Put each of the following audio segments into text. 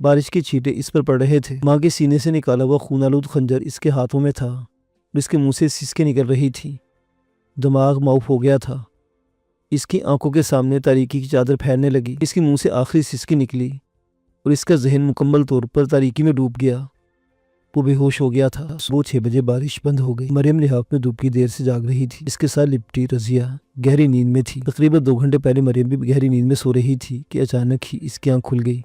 بارش کی چھینٹیں اس پر پڑ رہے تھے۔ ماں کے سینے سے نکالا ہوا خون آلود خنجر اس کے ہاتھوں میں تھا اور اس کے منہ سے سسکیں نکل رہی تھی۔ دماغ معاف ہو گیا تھا۔ اس کی آنکھوں کے سامنے تاریکی کی چادر پھیلنے لگی۔ اس کے منہ سے آخری سسکی نکلی اور اس کا ذہن مکمل طور پر تاریکی میں ڈوب گیا۔ وہ بے ہوش ہو گیا تھا۔ صبح 6 بجے بارش بند ہو گئی۔ مریم لحاف میں دھوپ کی دیر سے جاگ رہی تھی۔ اس کے ساتھ لپٹی رضیہ گہری نیند میں تھی۔ تقریباً 2 گھنٹے پہلے مریم بھی گہری نیند میں سو رہی تھی کہ اچانک ہی اس کی آنکھ کھل گئی۔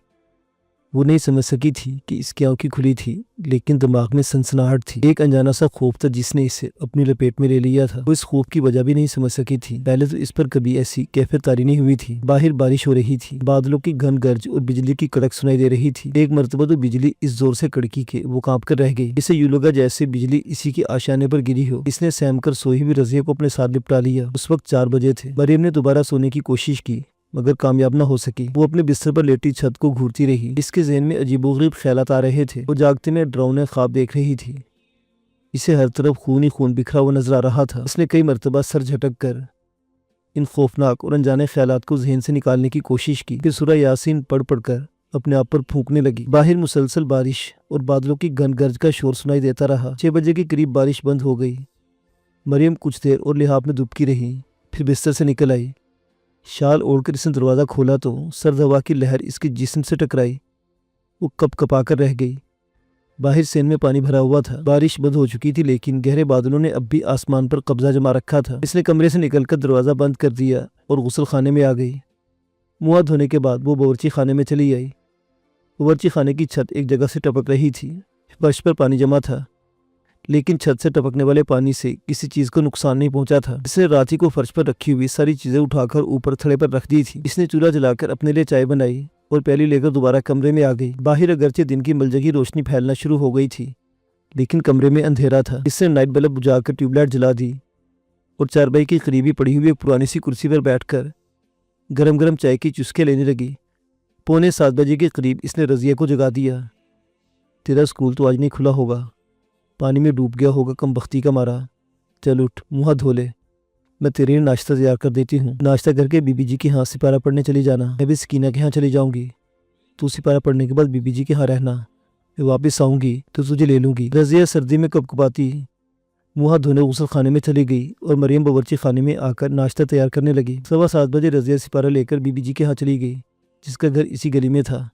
وہ نہیں سمجھ سکی تھی کہ اس کی آنکھیں کھلی تھی، لیکن دماغ میں سنسناہٹ تھی۔ ایک انجانا سا خوف تھا جس نے اسے اپنی لپیٹ میں لے لیا تھا۔ وہ اس خوف کی وجہ بھی نہیں سمجھ سکی تھی۔ پہلے تو اس پر کبھی ایسی کیفیت طاری نہیں ہوئی تھی۔ باہر بارش ہو رہی تھی۔ بادلوں کی گھن گرج اور بجلی کی کڑک سنائی دے رہی تھی۔ ایک مرتبہ تو بجلی اس زور سے کڑکی کہ وہ کانپ کر رہ گئی۔ اسے یوں لگا جیسے بجلی اسی کے آشیانے پر گری ہو۔ اس نے سہم کر سوئی ہوئی رضیہ کو اپنے ساتھ لپٹا لیا۔ اس وقت 4 بجے تھے۔ مریم نے دوبارہ سونے کی کوشش کی مگر کامیاب نہ ہو سکی۔ وہ اپنے بستر پر لیٹی چھت کو گھورتی رہی۔ اس کے ذہن میں عجیب و غریب خیالات آ رہے تھے۔ وہ جاگتے میں ڈراؤنے خواب دیکھ رہی تھی۔ اسے ہر طرف خون ہی خون بکھرا ہوا نظر آ رہا تھا۔ اس نے کئی مرتبہ سر جھٹک کر ان خوفناک اور انجانے خیالات کو ذہن سے نکالنے کی کوشش کی۔ پھر سورہ یاسین پڑھ پڑھ کر اپنے آپ پر پھونکنے لگی۔ باہر مسلسل بارش اور بادلوں کی گھن گرج کا شور سنائی دیتا رہا۔ 6 بجے کے قریب بارش بند ہو گئی۔ مریم کچھ دیر اور لحاف میں دبکی رہی، پھر بستر سے نکل آئی۔ شال اوڑھ کر اس نے دروازہ کھولا تو سرد ہوا کی لہر اس کے جسم سے ٹکرائی۔ وہ کپ کپا کر رہ گئی۔ باہر سین میں پانی بھرا ہوا تھا۔ بارش بند ہو چکی تھی لیکن گہرے بادلوں نے اب بھی آسمان پر قبضہ جما رکھا تھا۔ اس نے کمرے سے نکل کر دروازہ بند کر دیا اور غسل خانے میں آ گئی۔ منہ ہاتھ دھونے کے بعد وہ باورچی خانے میں چلی آئی۔ باورچی خانے کی چھت ایک جگہ سے ٹپک رہی تھی۔ فرش پر پانی جمع تھا لیکن چھت سے ٹپکنے والے پانی سے کسی چیز کو نقصان نہیں پہنچا تھا۔ اس نے رات ہی کو فرش پر رکھی ہوئی ساری چیزیں اٹھا کر اوپر تھڑے پر رکھ دی تھی۔ اس نے چولہا جلا کر اپنے لیے چائے بنائی اور پیالی لے کر دوبارہ کمرے میں آ گئی۔ باہر اگرچہ دن کی ملجگی روشنی پھیلنا شروع ہو گئی تھی لیکن کمرے میں اندھیرا تھا۔ اس نے نائٹ بلب بجھا کر ٹیوب لائٹ جلا دی اور چارپائی کے قریبی پڑی ہوئی ایک پرانی سی کرسی پر بیٹھ کر گرم گرم چائے کی چسکے لینے لگی۔ 6:45 بجے کے قریب اس نے رضیہ کو جگا دیا۔ تیرا اسکول تو آج نہیں کھلا ہوگا، پانی میں ڈوب گیا ہوگا کم بختی کا مارا۔ چل اٹھ، منہ ہاتھ دھو لے، میں تیرے لیے ناشتہ تیار کر دیتی ہوں۔ ناشتہ کر کے بی بی جی کے ہاں سپارہ پڑھنے چلی جانا۔ میں بھی سکینہ کے ہاں چلی جاؤں گی۔ تو سپارہ پڑھنے کے بعد بی بی جی کے ہاں رہنا۔ میں واپس آؤں گی تو تجھے لے لوں گی۔ رضیہ سردی میں کپ کپاتی منہ ہاتھ دھونے غسل خانے میں چلی گئی اور مریم باورچی خانے میں آ کر ناشتہ تیار کرنے لگی۔ 7:15 بجے رضیہ سپارہ لے کر بی بی جی کے ہاں چلی گئی جس کا گھر اسی گلی میں تھا۔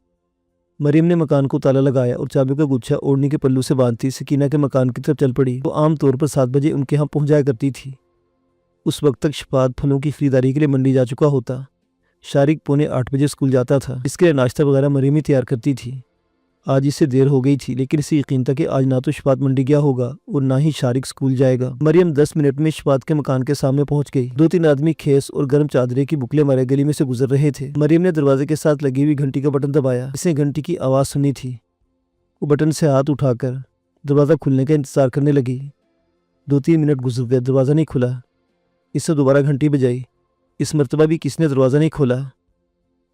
مریم نے مکان کو تالا لگایا اور چابی کا گچھا اوڑھنی کے پلو سے باندھتی سکینہ کے مکان کی طرف چل پڑی۔ وہ عام طور پر 7 بجے ان کے ہاں پہنچ جایا کرتی تھی۔ اس وقت تک شفاعت پھلوں کی خریداری کے لیے منڈی جا چکا ہوتا۔ شارق 7:45 بجے اسکول جاتا تھا۔ اس کے لیے ناشتہ وغیرہ مریم ہی تیار کرتی تھی۔ آج اسے دیر ہو گئی تھی لیکن اسے یقین تھا کہ آج نہ تو شفاعت منڈی گیا ہوگا اور نہ ہی شارق اسکول جائے گا۔ مریم 10 منٹ میں شفاعت کے مکان کے سامنے پہنچ گئی۔ 2-3 آدمی کھیس اور گرم چادرے کی بکلے مارے گلی میں سے گزر رہے تھے۔ مریم نے دروازے کے ساتھ لگی ہوئی گھنٹی کا بٹن دبایا۔ اس نے گھنٹی کی آواز سنی تھی۔ وہ بٹن سے ہاتھ اٹھا کر دروازہ کھلنے کا انتظار کرنے لگی۔ 2-3 منٹ گزر گئے، دروازہ نہیں کھلا۔ اس نے دوبارہ گھنٹی بجائی۔ اس مرتبہ بھی کسی نے دروازہ نہیں کھولا۔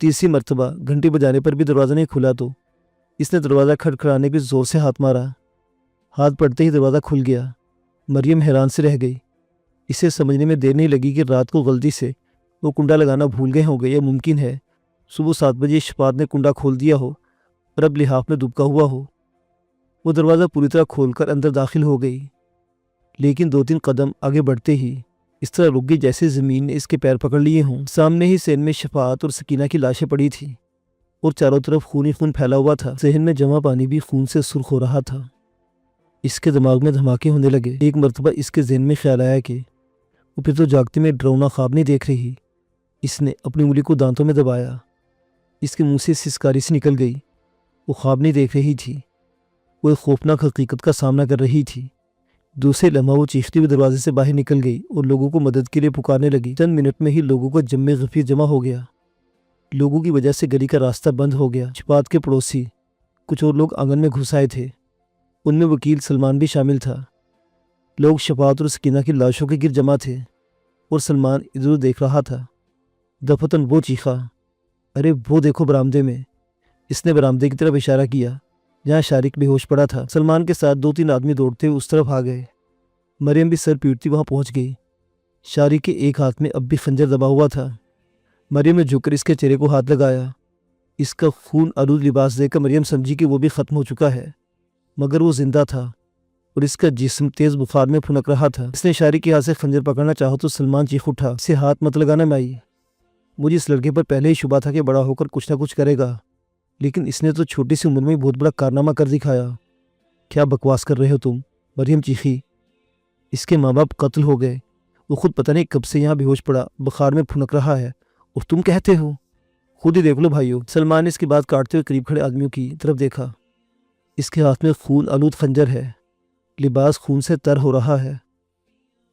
تیسری مرتبہ گھنٹی بجانے پر بھی دروازہ نہیں کھلا تو اس نے دروازہ کھڑکھڑانے کے زور سے ہاتھ مارا۔ ہاتھ پڑتے ہی دروازہ کھل گیا۔ مریم حیران سے رہ گئی۔ اسے سمجھنے میں دیر نہیں لگی کہ رات کو غلطی سے وہ کنڈا لگانا بھول گئے ہوں گے یا ممکن ہے صبح 7 بجے شفاعت نے کنڈا کھول دیا ہو اور اب لحاف میں دبکا ہوا ہو۔ وہ دروازہ پوری طرح کھول کر اندر داخل ہو گئی لیکن 2-3 قدم آگے بڑھتے ہی اس طرح رک گئی جیسے زمین نے اس کے پیر پکڑ لیے ہوں۔ سامنے ہی سین میں شفاعت اور سکینہ کی لاشیں پڑی تھیں اور چاروں طرف خون ہی خون پھیلا ہوا تھا۔ ذہن میں جمع پانی بھی خون سے سرخ ہو رہا تھا۔ اس کے دماغ میں دھماکے ہونے لگے۔ ایک مرتبہ اس کے ذہن میں خیال آیا کہ وہ پھر تو جاگتے میں ڈراؤنا خواب نہیں دیکھ رہی۔ اس نے اپنی انگلی کو دانتوں میں دبایا۔ اس کے منہ سے سسکاری سی نکل گئی۔ وہ خواب نہیں دیکھ رہی تھی، وہ ایک خوفناک حقیقت کا سامنا کر رہی تھی۔ دوسرے لمحہ وہ چیختی ہوئی دروازے سے باہر نکل گئی اور لوگوں کو مدد کے لیے پکارنے لگی۔ چند منٹ میں ہی لوگوں کا جم غفیر جمع ہو گیا۔ لوگوں کی وجہ سے گلی کا راستہ بند ہو گیا۔ شفاعت کے پڑوسی کچھ اور لوگ آنگن میں گھس آئے تھے، ان میں وکیل سلمان بھی شامل تھا۔ لوگ شفاعت اور سکینہ کی لاشوں کے گر جمع تھے اور سلمان ادھر دیکھ رہا تھا۔ دفتن وہ چیخا، ارے وہ دیکھو برآمدے میں۔ اس نے برآمدے کی طرف اشارہ کیا جہاں شارق بے ہوش پڑا تھا۔ سلمان کے ساتھ 2-3 آدمی دوڑتے ہوئے اس طرف آ گئے۔ مریم بھی سر پیٹتی وہاں پہنچ گئی۔ شارق کے ایک ہاتھ میں اب بھی خنجر دبا ہوا تھا۔ مریم نے جھک کر اس کے چہرے کو ہاتھ لگایا اس کا خون آلود لباس دیکھ کر مریم سمجھی کہ وہ بھی ختم ہو چکا ہے، مگر وہ زندہ تھا اور اس کا جسم تیز بخار میں پھنک رہا تھا۔ اس نے اشارے کی ہاتھ سے خنجر پکڑنا چاہا تو سلمان چیخ اٹھا، اسے ہاتھ مت لگانا مائی۔ مجھے اس لڑکے پر پہلے ہی شبہ تھا کہ بڑا ہو کر کچھ نہ کچھ کرے گا، لیکن اس نے تو چھوٹی سی عمر میں بہت بڑا کارنامہ کر دکھایا۔ کیا بکواس کر رہے ہو تم؟ مریم چیخی۔ اس کے ماں باپ قتل ہو گئے، وہ خود پتہ نہیں کب سے یہاں بے ہوش پڑا بخار میں پھنک رہا ہے، اور تم کہتے ہو؟ خود ہی دیکھ لو بھائیو۔ سلمان نے اس کی بات کاٹتے ہوئے قریب کھڑے آدمیوں کی طرف دیکھا۔ اس کے ہاتھ میں خون آلود خنجر ہے، لباس خون سے تر ہو رہا ہے۔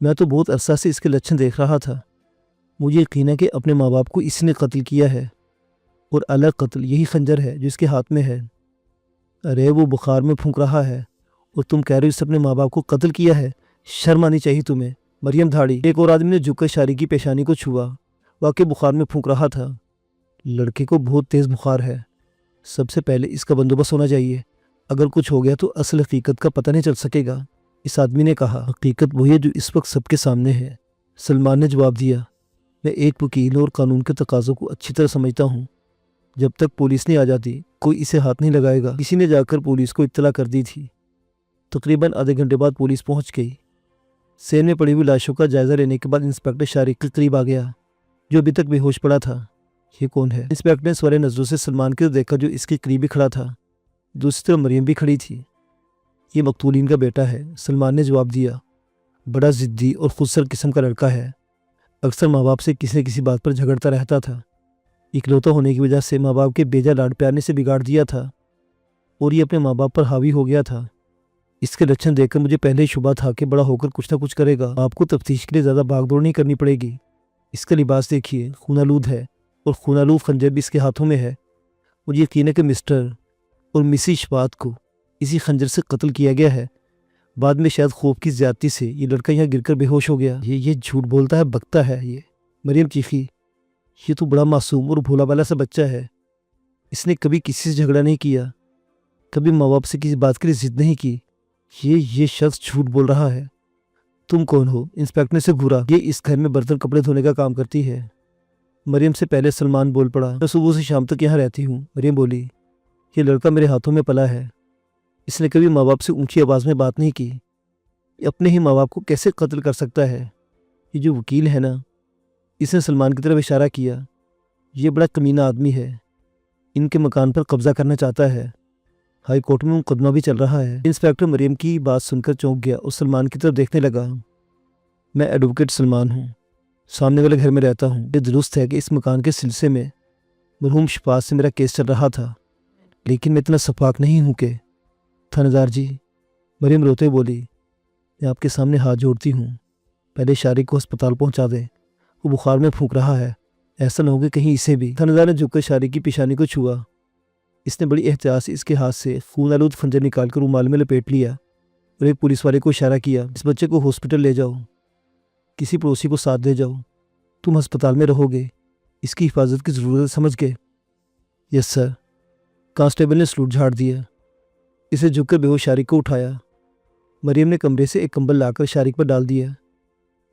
میں تو بہت عرصہ سے اس کے لچھن دیکھ رہا تھا۔ مجھے یقین ہے کہ اپنے ماں باپ کو اس نے قتل کیا ہے، اور الگ قتل یہی خنجر ہے جو اس کے ہاتھ میں ہے۔ ارے وہ بخار میں پھونک رہا ہے اور تم کہہ رہے ہو اس نے اپنے ماں باپ کو قتل کیا ہے؟ شرم آنی چاہیے تمہیں۔ مریم دھاڑی۔ ایک اور آدمی نے جھک کر شاری کی پیشانی کو چھوا، واقعی بخار میں پھونک رہا تھا۔ لڑکے کو بہت تیز بخار ہے، سب سے پہلے اس کا بندوبست ہونا چاہیے، اگر کچھ ہو گیا تو اصل حقیقت کا پتہ نہیں چل سکے گا۔ اس آدمی نے کہا، حقیقت وہی ہے جو اس وقت سب کے سامنے ہے۔ سلمان نے جواب دیا، میں ایک وکیل اور قانون کے تقاضوں کو اچھی طرح سمجھتا ہوں۔ جب تک پولیس نہیں آ جاتی کوئی اسے ہاتھ نہیں لگائے گا۔ کسی نے جا کر پولیس کو اطلاع کر دی تھی۔ تقریباً آدھے گھنٹے بعد پولیس پہنچ گئی۔ سین میں پڑی ہوئی لاشوں کا جائزہ لینے کے بعد انسپکٹر شارق کے قریب آ گیا، جو ابھی تک بے ہوش پڑا تھا۔ یہ کون ہے؟ انسپکٹر نے سوالے نظروں سے سلمان کی طرف دیکھا جو اس کے قریب ہی کھڑا تھا۔ دوسری طرف مریم بھی کھڑی تھی۔ یہ مقتولین کا بیٹا ہے، سلمان نے جواب دیا۔ بڑا ضدی اور خودسر قسم کا لڑکا ہے، اکثر ماں باپ سے کسی نہ کسی بات پر جھگڑتا رہتا تھا۔ اکلوتا ہونے کی وجہ سے ماں باپ کے بیجا لاڈ پیار نے سے بگاڑ دیا تھا، اور یہ اپنے ماں باپ پر حاوی ہو گیا تھا۔ اس کے لچھن دیکھ کر مجھے پہلے ہی شبہ تھا کہ بڑا ہو کر کچھ نہ کچھ کرے گا۔ آپ کو تفتیش کے لیے زیادہ بھاگ دوڑ نہیں کرنی پڑے گی۔ اس کا لباس دیکھیے، خون آلود ہے، اور خون آلود خنجر بھی اس کے ہاتھوں میں ہے۔ مجھے یقین ہے کہ مسٹر اور مسز شفاعت کو اسی خنجر سے قتل کیا گیا ہے۔ بعد میں شاید خوف کی زیادتی سے یہ لڑکا یہاں گر کر بے ہوش ہو گیا۔ یہ جھوٹ بولتا ہے، بکتا ہے یہ۔ مریم چیخی، یہ تو بڑا معصوم اور بھولا بالا سا بچہ ہے۔ اس نے کبھی کسی سے جھگڑا نہیں کیا، کبھی ماں باپ سے کسی بات کے لیے ضد نہیں کی۔ یہ شخص جھوٹ بول رہا ہے۔ تم کون ہو؟ انسپکٹر نے سے گھورا۔ یہ اس گھر میں برتن کپڑے دھونے کا کام کرتی ہے۔ مریم سے پہلے سلمان بول پڑا، میں صبح سے شام تک یہاں رہتی ہوں۔ مریم بولی، یہ لڑکا میرے ہاتھوں میں پلا ہے، اس نے کبھی ماں باپ سے اونچی آواز میں بات نہیں کی۔ یہ اپنے ہی ماں باپ کو کیسے قتل کر سکتا ہے؟ یہ جو وکیل ہے نا، اس نے سلمان کی طرف اشارہ کیا، یہ بڑا کمینہ آدمی ہے، ان کے مکان پر قبضہ کرنا چاہتا ہے۔ ہائی کورٹ میں مقدمہ بھی چل رہا ہے۔ انسپکٹر مریم کی بات سن کر چونک گیا اور سلمان کی طرف دیکھنے لگا۔ میں ایڈوکیٹ سلمان ہوں، سامنے والے گھر میں رہتا ہوں۔ یہ درست ہے کہ اس مکان کے سلسلے میں مرحوم شفاعت سے میرا کیس چل رہا تھا، لیکن میں اتنا شفاق نہیں ہوں کہ تھانہ دار جی، مریم روتے بولی، میں آپ کے سامنے ہاتھ جوڑتی ہوں، پہلے شارق کو ہسپتال پہنچا دیں، وہ بخار میں پھونک رہا ہے، ایسا نہ ہو کہ کہیں اسے بھی۔ تھانہ دار نے جھک کر شارق کی پیشانی کو چھوا۔ اس نے بڑی احتیاط سے اس کے ہاتھ سے خون آلود خنجر نکال کر رومال میں لپیٹ لیا اور ایک پولیس والے کو اشارہ کیا، اس بچے کو ہاسپٹل لے جاؤ، کسی پڑوسی کو ساتھ دے جاؤ، تم ہسپتال میں رہو گے، اس کی حفاظت کی ضرورت سمجھ گئے؟ یس سر۔ کانسٹیبل نے سلوٹ جھاڑ دیا۔ اسے جھک کر بے ہوش شارق کو اٹھایا۔ مریم نے کمرے سے ایک کمبل لا کر شارق پر ڈال دیا۔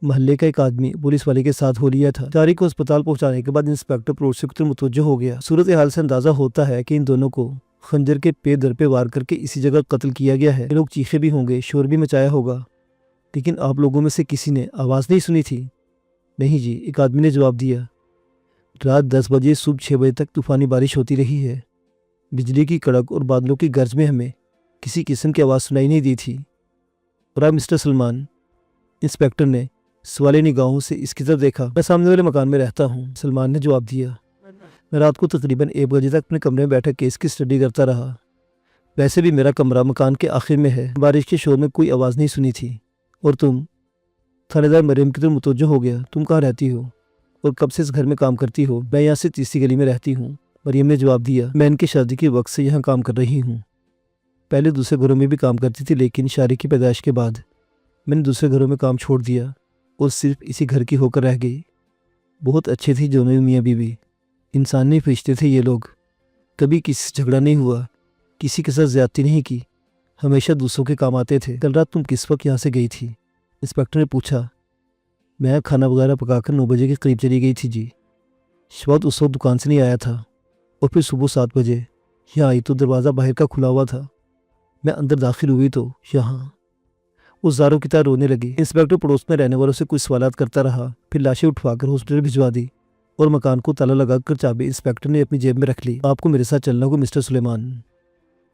محلے کا ایک آدمی پولیس والے کے ساتھ ہو لیا تھا۔ شارق کو ہسپتال پہنچانے کے بعد انسپکٹر پڑوسی کی طرف متوجہ ہو گیا۔ صورتحال سے اندازہ ہوتا ہے کہ ان دونوں کو خنجر کے پے در پہ وار کر کے اسی جگہ قتل کیا گیا ہے۔ یہ لوگ چیخے بھی ہوں گے، شور بھی مچایا ہوگا، لیکن آپ لوگوں میں سے کسی نے آواز نہیں سنی تھی؟ نہیں جی، ایک آدمی نے جواب دیا۔ رات 10 بجے صبح 6 بجے تک طوفانی بارش ہوتی رہی ہے، بجلی کی کڑک اور بادلوں کی گرج میں ہمیں کسی قسم کی آواز سنائی نہیں دی تھی۔ اور آپ مسٹر سلمان؟ انسپکٹر نے سوالی نگاہوں سے اس کی طرف دیکھا۔ میں سامنے والے مکان میں رہتا ہوں، سلمان نے جواب دیا۔ میں رات کو تقریباً 1 بجے تک اپنے کمرے میں بیٹھا کیس کی اسٹڈی کرتا رہا۔ ویسے بھی میرا کمرہ مکان کے آخر میں ہے، بارش کے شور میں کوئی آواز نہیں سنی تھی۔ اور تم؟ تھانے دار مریم کی طرف متوجہ ہو گیا۔ تم کہاں رہتی ہو اور کب سے اس گھر میں کام کرتی ہو؟ میں یہاں سے تیسری گلی میں رہتی ہوں، مریم نے جواب دیا۔ میں ان کی شادی کے وقت سے یہاں کام کر رہی ہوں، پہلے دوسرے گھروں میں بھی کام کرتی تھی، لیکن شارق کی پیدائش کے بعد میں نے دوسرے گھروں میں کام چھوڑ دیا اور صرف اسی گھر کی ہو کر رہ گئی۔ بہت اچھے تھے دونوں میاں بیوی، انسانی فرشتے تھے یہ لوگ، کبھی کسی سے جھگڑا نہیں ہوا، کسی کے ساتھ زیادتی نہیں کی، ہمیشہ دوسروں کے کام آتے تھے۔ کل رات تم کس وقت یہاں سے گئی تھی؟ انسپکٹر نے پوچھا۔ میں کھانا وغیرہ پکا کر 9 بجے کے قریب چلی گئی تھی جی، شفاعت اس وقت دکان سے نہیں آیا تھا، اور پھر صبح 7 بجے یہاں آئی تو دروازہ باہر کا کھلا ہوا تھا۔ میں اندر داخل ہوئی تو یہاں وہ زاروں کی طرح رونے لگی۔ انسپیکٹر پڑوس میں رہنے والوں سے کچھ سوالات کرتا رہا، پھر لاشیں اٹھوا کر ہاسپٹل بھجوا دی اور مکان کو تالا لگا کر چابی انسپیکٹر نے اپنی جیب میں رکھ لی۔ آپ کو میرے ساتھ چلنا ہوگا مسٹر سلیمان،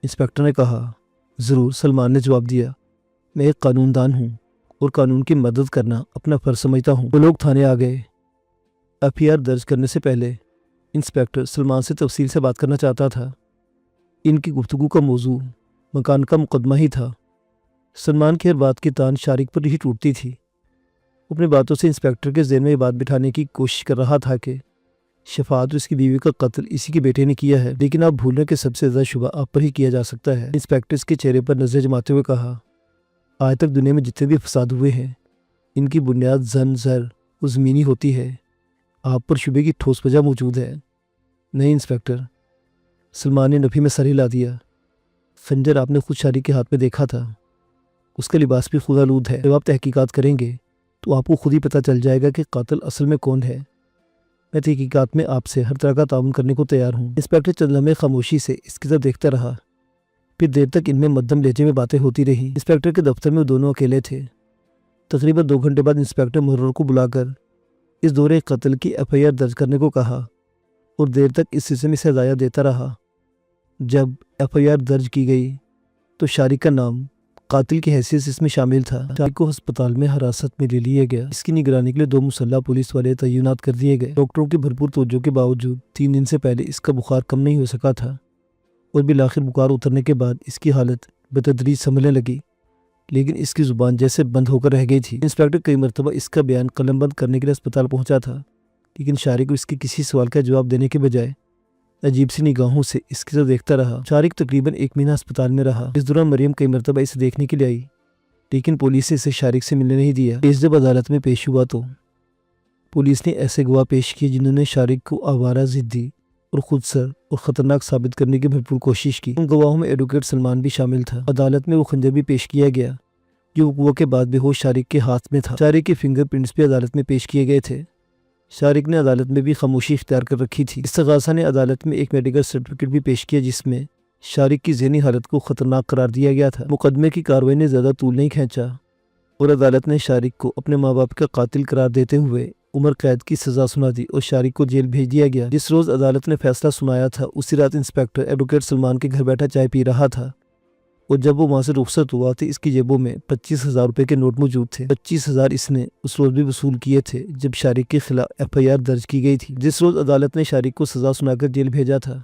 انسپیکٹر نے کہا۔ ضرور، سلمان نے جواب دیا۔ میں ایک قانون دان ہوں اور قانون کی مدد کرنا اپنا فرض سمجھتا ہوں۔ وہ لوگ تھانے آ گئے۔ FIR درج کرنے سے پہلے انسپیکٹر سلمان سے تفصیل سے بات کرنا چاہتا تھا۔ ان کی گفتگو کا موضوع مکان کا مقدمہ ہی تھا۔ سلمان کی ہر بات کی تان شارق پر ہی ٹوٹتی تھی۔ اپنی باتوں سے انسپیکٹر کے ذہن میں یہ بات بٹھانے کی کوشش کر رہا تھا کہ شفاعت اور اس کی بیوی کا قتل اسی کے بیٹے نے کیا ہے، لیکن آپ بھول رہے کہ سب سے زیادہ شبہ آپ پر ہی کیا جا سکتا ہے۔ انسپیکٹر اس کے چہرے پر نظر جماتے ہوئے کہا، آج تک دنیا میں جتنے بھی فساد ہوئے ہیں ان کی بنیاد زن، زر اور زمینی ہوتی ہے۔ آپ پر شبے کی ٹھوس وجہ موجود ہے۔ نہیں انسپیکٹر، سلمان نے نفی میں سر ہلا دیا۔ خنجر آپ نے خود شارق کے ہاتھ میں دیکھا تھا، اس کا لباس بھی خود آلود ہے۔ جب آپ تحقیقات کریں گے تو آپ کو خود ہی پتہ چل جائے گا کہ قاتل اصل میں کون ہے۔ میں تحقیقات میں آپ سے ہر طرح کا تعاون کرنے کو تیار ہوں۔ انسپیکٹر چند لمحے خاموشی سے اس کی طرف دیکھتا رہا، پھر دیر تک ان میں مدھم لہجے میں باتیں ہوتی رہی۔ انسپیکٹر کے دفتر میں وہ دونوں اکیلے تھے۔ تقریباً 2 گھنٹے بعد انسپیکٹر محرر کو بلا کر اس دورے قتل کی FIR درج کرنے کو کہا اور دیر تک اس سلسلے سے ہدایت دیتا رہا۔ جب FIR درج کی گئی تو شارق کا نام قاتل کی حیثیت سے اس میں شامل تھا۔ شارق کو ہسپتال میں حراست میں لے لیا گیا۔ اس کی نگرانی کے لیے 2 مسلح پولیس والے تعینات کر دیے گئے۔ ڈاکٹروں کی بھرپور توجہ کے باوجود 3 دن سے پہلے اس کا بخار کم نہیں ہو سکا تھا اور بالآخر بخار اترنے کے بعد اس کی حالت بتدریج سنبھلنے لگی، لیکن اس کی زبان جیسے بند ہو کر رہ گئی تھی۔ انسپیکٹر کئی مرتبہ اس کا بیان قلم بند کرنے کے لیے اسپتال پہنچا تھا، لیکن شارق کو اس کے کسی سوال کا جواب دینے کے بجائے عجیب سی نگاہوں سے اس کی طرف دیکھتا رہا۔ شارق تقریباً 1 مہینہ اسپتال میں رہا۔ اس دوران مریم کئی مرتبہ اسے دیکھنے کے لیے آئی، لیکن پولیس نے اسے شارق سے ملنے نہیں دیا۔ کیس جب عدالت میں پیش ہوا تو پولیس نے ایسے گواہ پیش کیے جنہوں نے شارق کو آوارہ، ضدی اور خودسر اور خطرناک ثابت کرنے کی بھرپور کوشش کی۔ ان گواہوں میں ایڈوکیٹ سلمان بھی شامل تھا۔ عدالت میں وہ خنجر بھی پیش کیا گیا جو وقوع کے بعد بے ہوش شارق کے ہاتھ میں تھا۔ شارق کے فنگر پرنٹس بھی عدالت میں پیش کیے گئے تھے۔ شارق نے عدالت میں بھی خاموشی اختیار کر رکھی تھی۔ استغاثہ نے عدالت میں ایک میڈیکل سرٹیفکیٹ بھی پیش کیا جس میں شارق کی ذہنی حالت کو خطرناک قرار دیا گیا تھا۔ مقدمے کی کارروائی نے زیادہ طول نہیں کھینچا اور عدالت نے شارق کو اپنے ماں باپ کا قاتل قرار دیتے ہوئے عمر قید کی سزا سنا دی اور شارق کو جیل بھیج دیا گیا۔ جس روز عدالت نے فیصلہ سنایا تھا اسی رات انسپیکٹر ایڈوکیٹ سلمان کے گھر بیٹھا چائے پی رہا تھا اور جب وہ وہاں سے رخصت ہوا تو اس کی جیبوں میں 25,000 روپے کے نوٹ موجود تھے۔ 25,000 اس نے اس روز بھی وصول کیے تھے جب شارق کے خلاف FIR درج کی گئی تھی۔ جس روز عدالت نے شارق کو سزا سنا کر جیل بھیجا تھا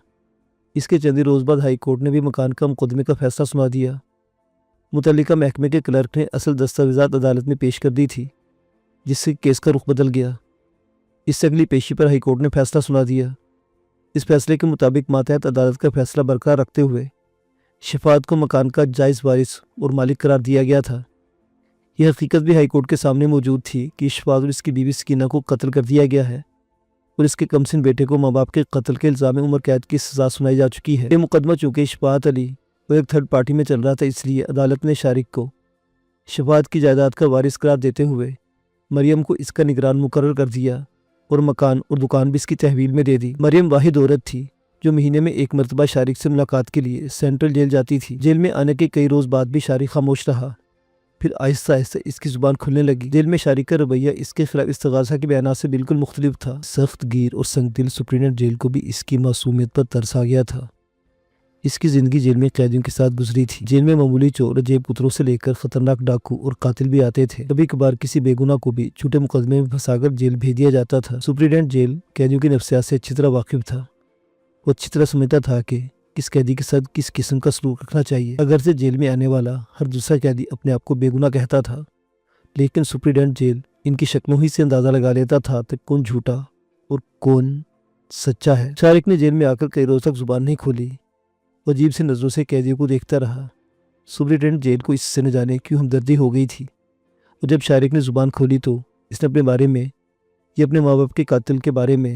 اس کے چند ہی روز بعد ہائی کورٹ نے بھی مکان کا مقدمے کا فیصلہ سنا دیا۔ متعلقہ محکمے کے کلرک نے اصل دستاویزات عدالت میں پیش کر دی تھی جس سے کیس کا رخ بدل گیا۔ اس سے اگلی پیشی پر ہائی کورٹ نے فیصلہ سنا دیا۔ اس فیصلے کے مطابق ماتحت عدالت کا فیصلہ برقرار رکھتے ہوئے شفاعت کو مکان کا جائز وارث اور مالک قرار دیا گیا تھا۔ یہ حقیقت بھی ہائی کورٹ کے سامنے موجود تھی کہ شفاعت اور اس کی بیوی سکینہ کو قتل کر دیا گیا ہے اور اس کے کمسن بیٹے کو ماں باپ کے قتل کے الزام میں عمر قید کی سزا سنائی جا چکی ہے۔ یہ مقدمہ چونکہ شفاعت علی اور ایک تھرڈ پارٹی میں چل رہا تھا، اس لیے عدالت نے شارق کو شفاعت کی جائیداد کا وارث قرار دیتے ہوئے مریم کو اس کا نگران مقرر کر دیا اور مکان اور دکان بھی اس کی تحویل میں دے دی۔ مریم واحد عورت تھی جو مہینے میں 1 مرتبہ شارق سے ملاقات کے لیے سینٹرل جیل جاتی تھی۔ جیل میں آنے کے کئی روز بعد بھی شارق خاموش رہا، پھر آہستہ آہستہ اس کی زبان کھلنے لگی۔ جیل میں شارق کا رویہ اس کے خلاف استغاثہ کے بیانات سے بالکل مختلف تھا۔ سخت گیر اور سنگ دل سپرنٹینڈنٹ جیل کو بھی اس کی معصومیت پر ترس آ گیا تھا۔ اس کی زندگی جیل میں قیدیوں کے ساتھ گزری تھی۔ جیل میں معمولی چور اور جیب پتروں سے لے کر خطرناک ڈاکو اور قاتل بھی آتے تھے۔ کبھی کبھار کسی بے گناہ کو بھی جھوٹے مقدمے میں پھنسا کر جیل بھیج دیا جاتا تھا۔ سپرنٹینڈنٹ جیل قیدیوں کی نفسیات سے اچھی طرح واقف تھا۔ وہ اچھی طرح سمجھتا تھا کہ کس قیدی کے ساتھ کس قسم کا سلوک رکھنا چاہیے۔ اگرچہ جیل میں آنے والا ہر دوسرا قیدی اپنے آپ کو بے گناہ کہتا تھا، لیکن سپرنٹینڈنٹ جیل ان کی شکلوں ہی سے اندازہ لگا لیتا تھا کہ کون جھوٹا اور کون سچا ہے۔ شارق نے جیل میں آ کر کئی روز تک زبان نہیں کھولی، وہ عجیب سی نظروں سے قیدیوں کو دیکھتا رہا۔ سپرنٹینڈنٹ جیل کو اس سے نہ جانے کیوں ہمدردی ہو گئی تھی، اور جب شارق نے زبان کھولی تو اس نے اپنے بارے میں یا اپنے ماں باپ کے قاتل کے بارے میں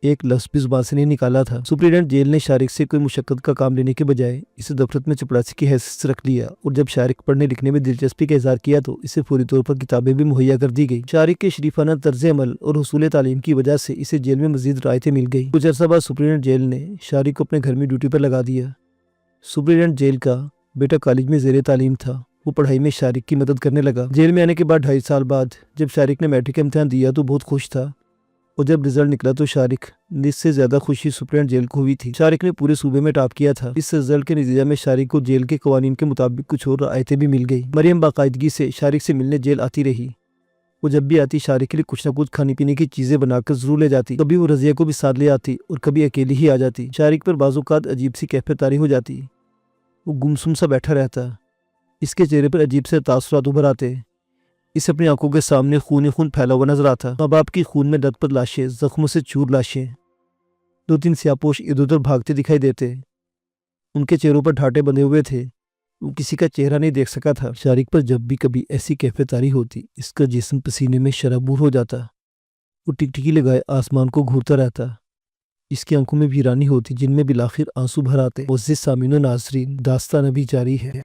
ایک لفظ بھی زبان سے نہیں نکالا تھا۔ سپرنٹینڈنٹ جیل نے شارق سے کوئی مشقت کا کام لینے کے بجائے اسے دفتر میں چپڑاسی کی حیثیت سے رکھ لیا، اور جب شارق پڑھنے لکھنے میں دلچسپی کا اظہار کیا تو اسے فوری طور پر کتابیں بھی مہیا کر دی گئی۔ شارق کے شریفانہ طرز عمل اور حصول تعلیم کی وجہ سے اسے جیل میں مزید رعایتیں مل گئی۔ کچھ عرصہ بعد سپرنٹینڈنٹ جیل نے شارق کو اپنے گھر میں ڈیوٹی پر لگا دیا۔ سپرنٹینڈنٹ جیل کا بیٹا کالج میں زیر تعلیم تھا، وہ پڑھائی میں شارق کی مدد کرنے لگا۔ جیل میں آنے کے بعد 2.5 سال بعد جب شارق نے میٹرک کا امتحان دیا تو بہت خوش تھا، اور جب رزلٹ نکلا تو شارق نصف سے زیادہ خوشی سپرنٹینڈنٹ جیل کو ہوئی تھی۔ شارق نے پورے صوبے میں ٹاپ کیا تھا۔ اس رزلٹ کے نتیجہ میں شارق کو جیل کے قوانین کے مطابق کچھ اور رعایتیں بھی مل گئی۔ مریم باقاعدگی سے شارق سے ملنے جیل آتی رہی۔ وہ جب بھی آتی شارق کے لیے کچھ نہ کچھ کھانے پینے کی چیزیں بنا کر ضرور لے جاتی۔ کبھی وہ رضیہ کو بھی ساتھ لے آتی اور کبھی اکیلی ہی آ جاتی۔ شارق پر بعض اوقات عجیب سی کیفیت طاری ہو جاتی، وہ گمسم سا بیٹھا رہتا، اس کے چہرے پر عجیب سے تاثرات ابھر آتے، اسے اپنی آنکھوں کے سامنے خون پھیلا ہوا نظر آتا، ماں باپ کی خون میں لت پت لاشیں، زخموں سے چور لاشیں، 2-3 سیاپوش ادھر ادھر بھاگتے دکھائی دیتے، ان کے چہروں پر ڈھانٹے بندھے ہوئے تھے، وہ کسی کا چہرہ نہیں دیکھ سکا تھا۔ شارق پر جب بھی کبھی ایسی کیفیت طاری ہوتی اس کا جسم پسینے میں شرابور ہو جاتا، وہ ٹکٹکی لگائے آسمان کو گھورتا رہتا، اس کی آنکھوں میں ویرانی ہوتی جن میں بالآخر آنسو بھر آتے۔ معزز سامعین و ناظرین، داستان ابھی جاری ہے۔